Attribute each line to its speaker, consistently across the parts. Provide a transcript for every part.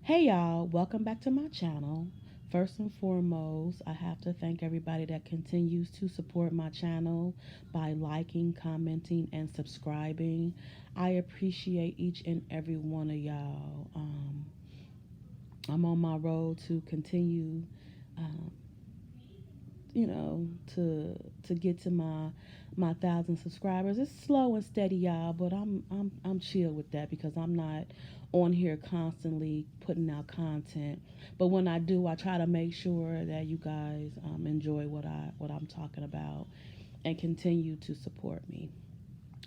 Speaker 1: Hey y'all, welcome back to my channel. First and foremost, I have to thank everybody that continues to support my channel by liking, commenting, and subscribing. I appreciate each and every one of y'all. I'm on my road to continue, um, to get to my 1,000 subscribers. It's slow and steady, y'all, but I'm chill with that because I'm not on here constantly putting out content. But when I do, I try to make sure that you guys enjoy what I'm talking about and continue to support me.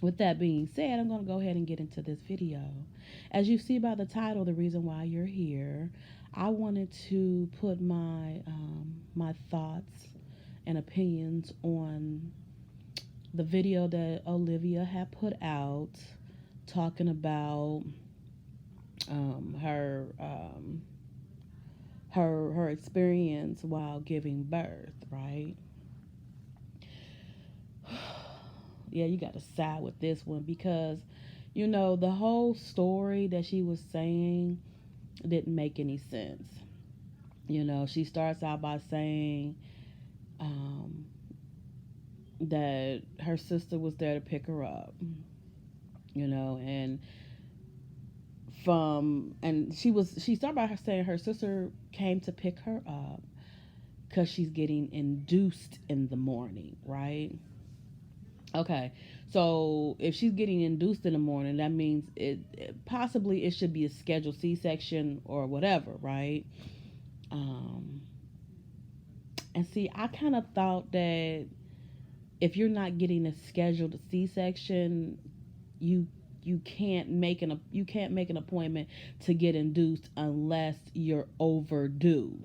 Speaker 1: With that being said, I'm going to go ahead and get into this video. As you see by the title, the reason why you're here, I wanted to put my thoughts and opinions on the video that Olivia had put out talking about her her experience while giving birth, right? Yeah, you got to side with this one because the whole story that she was saying didn't make any sense. She starts out by saying um, that her sister was there to pick her up, and she started by her saying her sister came to pick her up because she's getting induced in the morning, right? Okay, so if she's getting induced in the morning, that means possibly it should be a scheduled C-section or whatever, right? Um, and see, I kind of thought that if you're not getting a scheduled C-section, you you can't make an appointment to get induced unless you're overdue.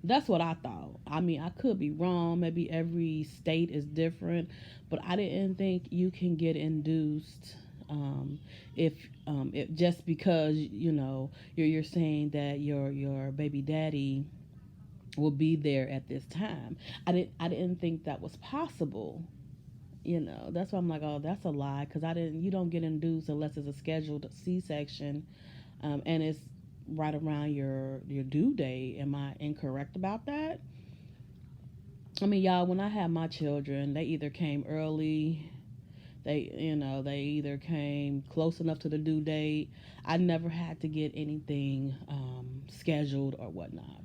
Speaker 1: That's what I thought. I mean, I could be wrong. Maybe every state is different, but I didn't think you can get induced um, if just because you're saying that your baby daddy will be there at this time. I didn't think that was possible. That's why I'm like, oh, that's a lie, because I didn't you don't get induced unless it's a scheduled C-section, and it's right around your due date. Am I incorrect about that? I mean, y'all, when I had my children, they either came early, they either came close enough to the due date. I never had to get anything scheduled or whatnot.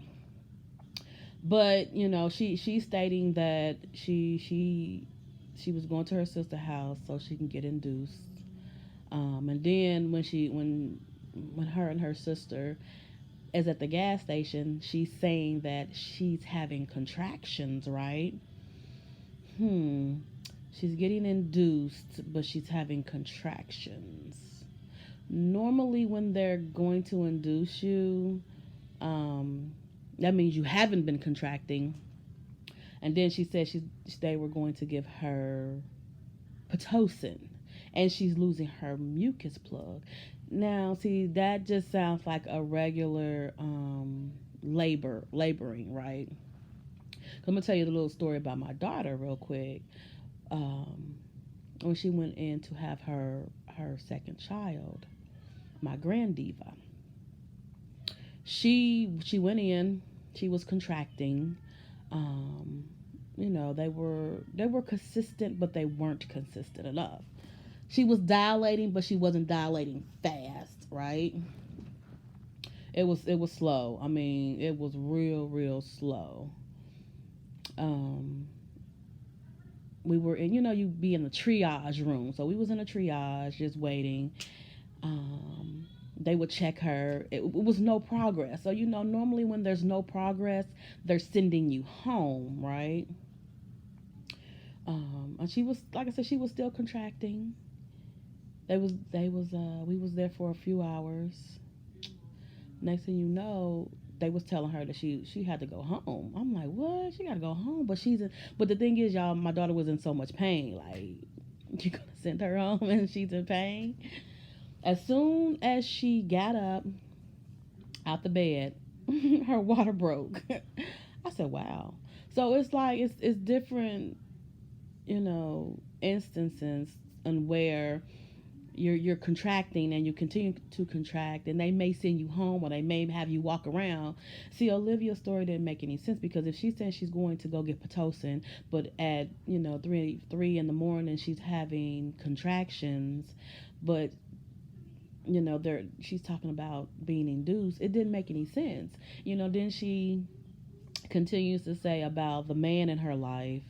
Speaker 1: But she's stating that she was going to her sister's house so she can get induced. And then when her and her sister is at the gas station, she's saying that she's having contractions, right? Hmm. She's getting induced, but she's having contractions. Normally, when they're going to induce you, um, that means you haven't been contracting. And then she said they were going to give her Pitocin, and she's losing her mucus plug. Now, see, that just sounds like a regular laboring, right? I'm gonna tell you a little story about my daughter real quick. Um, when she went in to have her second child, my grand diva, she went in. She was contracting. Um, they were consistent, but they weren't consistent enough. She was dilating, but she wasn't dilating fast, right? It was slow. I mean, it was real slow. Um, we were in, you be in the triage room, so we was in a triage just waiting. They would check her. It was no progress. So normally when there's no progress, they're sending you home, right? And she was, like I said, she was still contracting. We was there for a few hours. Next thing you know, they was telling her that she had to go home. I'm like, what? She got to go home? But the thing is, y'all, my daughter was in so much pain. Like, you gonna send her home and she's in pain? As soon as she got up out the bed, her water broke. I said, wow. So it's like it's different, instances and where you're contracting and you continue to contract, and they may send you home or they may have you walk around. See, Olivia's story didn't make any sense, because if she says she's going to go get Pitocin, but at, you know, three in the morning she's having contractions, but you know, there she's talking about being induced, it didn't make any sense. You know, then she continues to say about the man in her life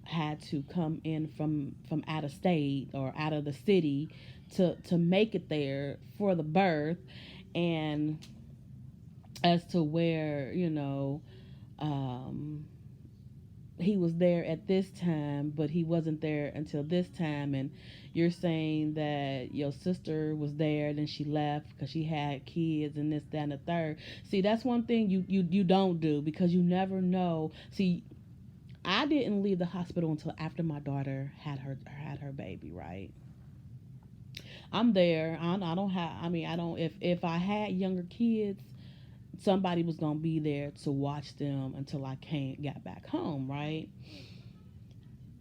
Speaker 1: had to come in from out of state or out of the city to make it there for the birth. And as to where, you know, um he was there at this time, but he wasn't there until this time. And you're saying that your sister was there, then she left because she had kids and this, that, and the third. See, that's one thing you don't do, because you never know. See, I didn't leave the hospital until after my daughter had her baby, right? I'm there. I don't have. I mean, I don't. If I had younger kids, somebody was gonna be there to watch them until I came got back home, right?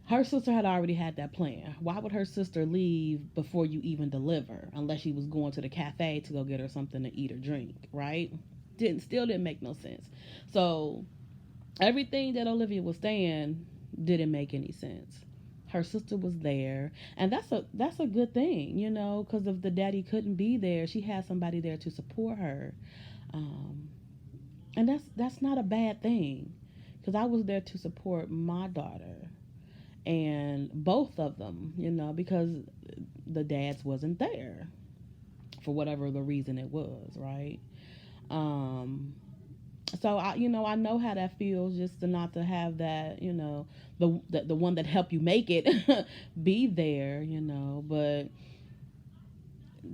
Speaker 1: Her sister had already had that plan. Why would her sister leave before you even deliver, unless she was going to the cafe to go get her something to eat or drink, right? Didn't make no sense. So everything that Olivia was saying didn't make any sense. Her sister was there, and that's a good thing, you know, because if the daddy couldn't be there, she had somebody there to support her. Um, and that's not a bad thing, because I was there to support my daughter and both of them, you know, because the dads wasn't there for whatever the reason it was, right? Um, so I know how that feels, just to not to have that, you know, the one that helped you make it be there, you know. But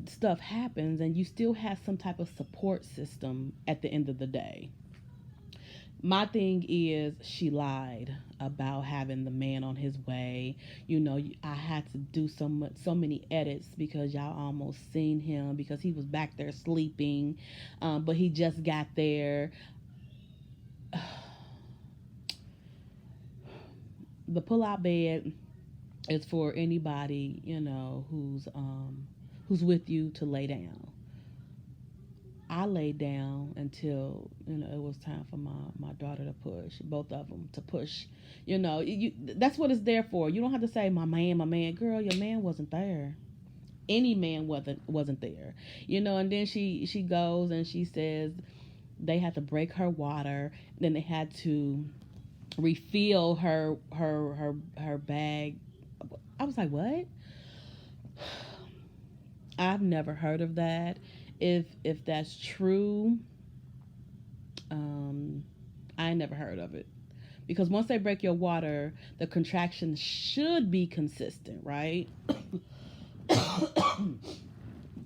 Speaker 1: stuff happens, and you still have some type of support system at the end of the day. My thing is, she lied about having the man on his way. You know, I had to do so many edits because y'all almost seen him, because he was back there sleeping, but he just got there. The pull-out bed is for anybody, you know, who's with you to lay down. I laid down until, you know, it was time for my daughter to push, both of them to push. You know, that's what it's there for. You don't have to say my man, girl. Your man wasn't there. Any man wasn't there. You know. And then she goes and she says they had to break her water. Then they had to refill her bag. I was like, what? I've never heard of that. If that's true, um, I never heard of it. Because once they break your water, the contractions should be consistent, right?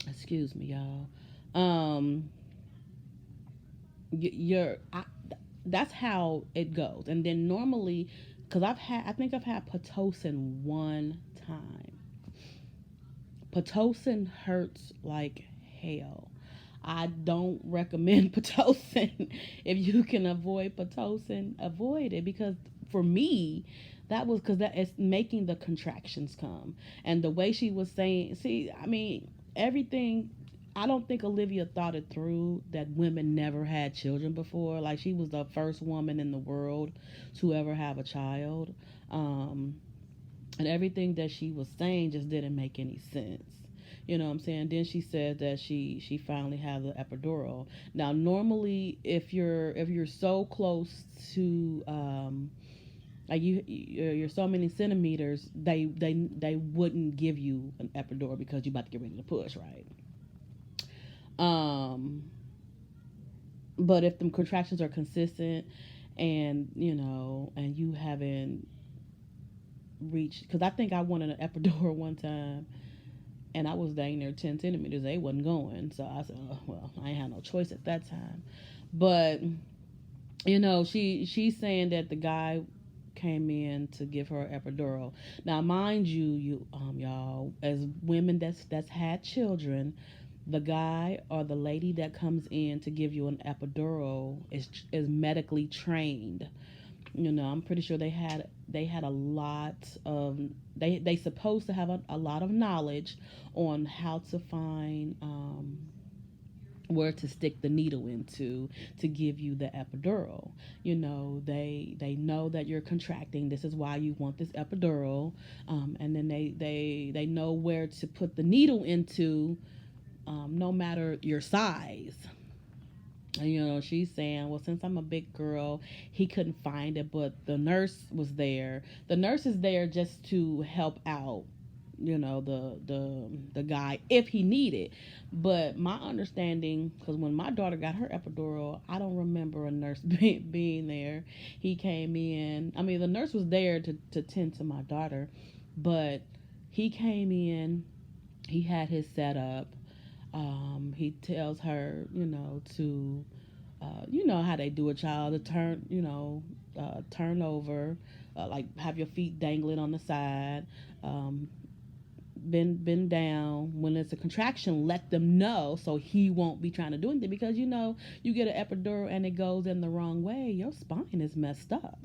Speaker 1: Excuse me, y'all. Um, you're that's how it goes. And then normally, because I think I've had Pitocin one time. Pitocin hurts like hell. I don't recommend Pitocin. If you can avoid Pitocin, avoid it, because for me, that was because that is making the contractions come. And the way she was saying, see, I mean, everything. I don't think Olivia thought it through that women never had children before. Like, she was the first woman in the world to ever have a child. Um, and everything that she was saying just didn't make any sense. You know what I'm saying? Then she said that she finally had the epidural. Now, normally, if you're so close to like you're so many centimeters, they wouldn't give you an epidural because you're about to get ready to push, right? Um, but if the contractions are consistent, and you know, and you haven't reached, because I think I wanted an epidural one time, and I was dang near 10 centimeters. They wasn't going. So I said, oh, well, I ain't had no choice at that time. But, you know, she's saying that the guy came in to give her an epidural. Now, mind you, y'all, as women that's had children, the guy or the lady that comes in to give you an epidural is medically trained. You know, I'm pretty sure they had a lot of they supposed to have a lot of knowledge on how to find where to stick the needle into to give you the epidural. You know, they know that you're contracting. This is why you want this epidural, and then they know where to put the needle into, no matter your size. And, you know, she's saying, well, since I'm a big girl, he couldn't find it, but the nurse was there. The nurse is there just to help out, you know, the guy if he needed. But my understanding, because when my daughter got her epidural, I don't remember a nurse being there. He came in. I mean, the nurse was there to tend to my daughter, but he came in. He had his setup. He tells her, you know, to, you know how they do a child to turn, you know, turn over, like have your feet dangling on the side, um, bend down. When it's a contraction, let them know so he won't be trying to do anything, because you know you get an epidural and it goes in the wrong way, your spine is messed up.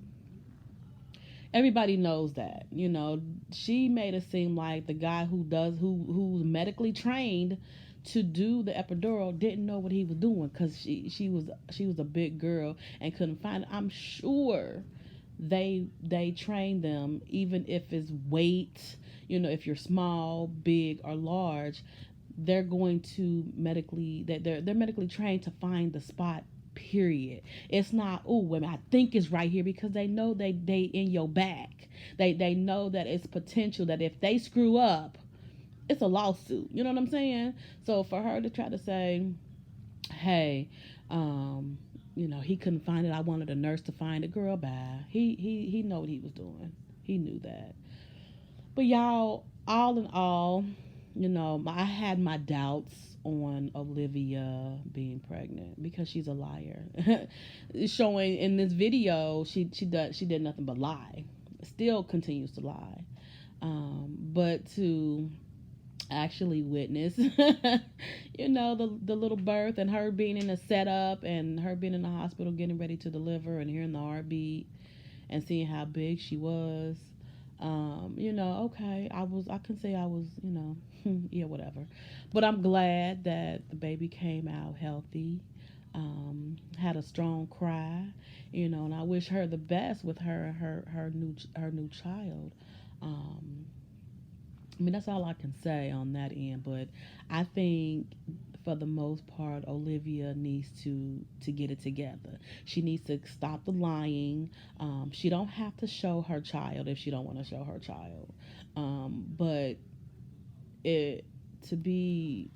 Speaker 1: Everybody knows that. You know, she made it seem like the guy who's medically trained to do the epidural didn't know what he was doing, because she was a big girl and couldn't find it. I'm sure they train them, even if it's weight. You know, if you're small, big, or large, they're going to medically that they're medically trained to find the spot, period. It's not, oh women, I think it's right here, because they know they in your back. They know that it's potential that if they screw up, it's a lawsuit. You know what I'm saying? So for her to try to say, hey, you know, he couldn't find it, I wanted a nurse to find it, girl, bye. He know what he was doing. He knew that. But y'all, all in all, you know, I had my doubts on Olivia being pregnant because she's a liar. Showing in this video, she did nothing but lie. Still continues to lie. But to actually witness, you know, the little birth, and her being in a setup, and her being in the hospital getting ready to deliver, and hearing the heartbeat and seeing how big she was. You know, okay, I can say I was, you know, yeah, whatever. But I'm glad that the baby came out healthy. Had a strong cry, you know, and I wish her the best with her new child. Um, I mean, that's all I can say on that end. But I think, for the most part, Olivia needs to get it together. She needs to stop the lying. She don't have to show her child if she don't want to show her child. But it to be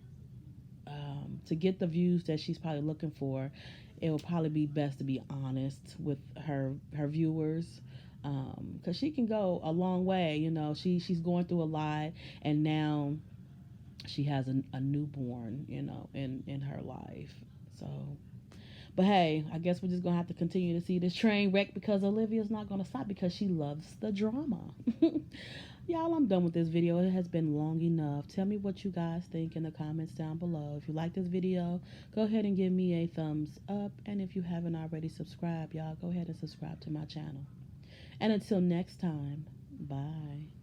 Speaker 1: to get the views that she's probably looking for, it will probably be best to be honest with her viewers, because she can go a long way. You know, she's going through a lot, and now she has a newborn, you know, in her life. So, but hey, I guess we're just gonna have to continue to see this train wreck, because Olivia's not gonna stop, because she loves the drama. Y'all, I'm done with this video. It has been long enough. Tell me what you guys think in the comments down below. If you like this video, go ahead and give me a thumbs up. And if you haven't already subscribed, y'all, go ahead and subscribe to my channel. And until next time, bye.